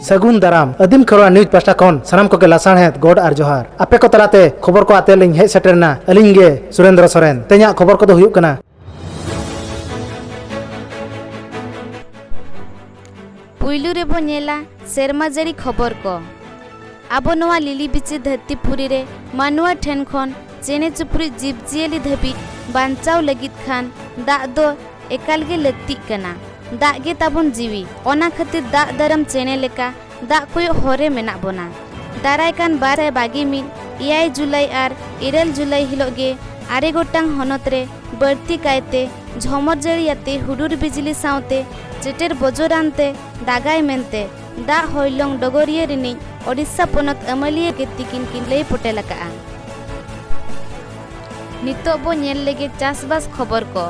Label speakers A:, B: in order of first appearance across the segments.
A: सगुन दाराम आदिम खबरा न्यूज पास्टा खन सानाम को लासाणहेद गॉड और जोहार आपे को तलाते खबर को आते लिंग हेज सेटरना अलिंग गे सुरेंद्र सोरेन तेजा खबर को हुयुक कना
B: पुइलु रे बो नेला सेरमा जरी खबर को आबो नवा लिली बिचे धरतीपुरी रे मानुआ ठेन खन चेने चुपड़ी जीवजियली धबी बांचाव लगित खान दा दो एकाल गे लगती कना दा गे ताबन जीवी ओना खातिर दा दरम चेने लेका दा कोय हरे मेना बोना दाराय कान 12/22 जुलाई और 9 जुलाई हिलोगे आरे गोटांग हनत रे बर्ती कायते झमर जड़ियाते हुडुर बिजली सावते चेटेर बजोरानते दागाय मेनते दा होइलंग डगरिया रिनी ओडिशा पोनत अमलिया के तिकिन किन लई पोटेलका नितो बो नेल लेगे चासबास खबर को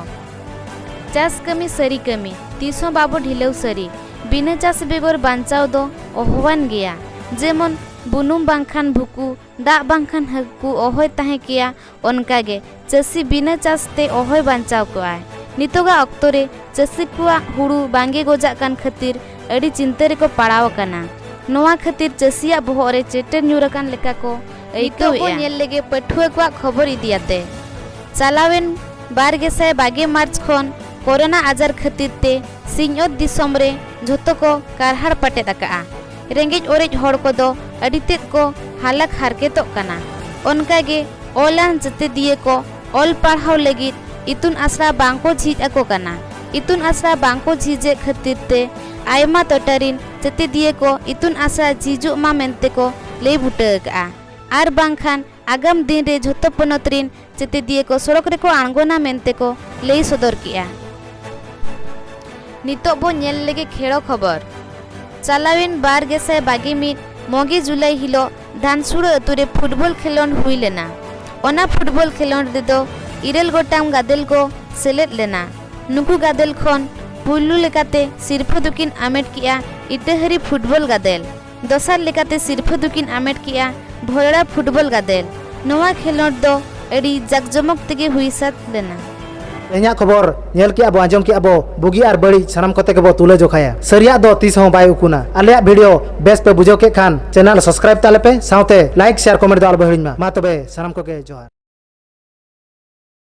B: चास कमी सरी कमी तीसों बाबो ढिलेव सरी बिना चास बेगर बांचाव दो ओहवान गया जेमन बुनुम बांखान भुकु दा बांखान हकु ओहय ताहे किया ओनका गे चासी बिना चासते ओहय बांचाव को आय नितोगा अक्तो रे चासी कुआ हुड़ू बांगे गोजा कान खातिर अड़ी चिंता रे को पड़ाव कना नोआ खातिर चासिया बोह रे चेटर न्यूरकान लेका को एइतो नेल लेगे पठुआ को खबर इदियाते चालावेन 12 मार्च खन कोरोना आजार खातिर ते सिंहत दिसम रे झोतो को कारहार पटे दका रेंगेज ओरेज होड़ को दो अडितेत को हालक हारकेतो कना ओनका गे ऑनलाइन जते दिए को ऑल पढ़ाव लगित इतुन आसरा बांको झीज अको कना इतुन आसरा बांको झीजे खातिर ते आयमा टोटरिन जते दिए को इतुन आसरा झीजु मा मेनते को ले बुटका आर बांखान आगाम दिन रे झोतो पनतरिन जते दिए को सड़क रे को आंगोना मेनते को ले सदर किया नितो बो नेल लेगे खेड़ो खबर चालाविन 12/21 मोगी जुलाई हिलो धानसुड़ अतुरे फुटबॉल खेलोन हुई लेना ओना फुटबॉल खेलोन रे दो 9 गोटांग गादेल को सेलेद लेना नुकु गादेल खन पुल्लु लेकाते सिरफो दुकिन आमेट किया इटेहरी फुटबॉल गादेल दोसार लेकाते सिरफो दुकिन आमेट किया भोरड़ा फुटबॉल गादेल नवा खेलोन दो एडी जगजमक तेगे हुई साथ लेना
A: एኛ खबर नेल के अब आजम के अब बुगी और बड़ी सनम कोते के तुले जोखाया सरिया दो तीस हो बाय उकुना आले वीडियो बेस पे बुझो के खान चैनल सब्सक्राइब ताले पे साउते लाइक शेयर कमेंट दाल बहिन मा तबे सनम को के जोहार।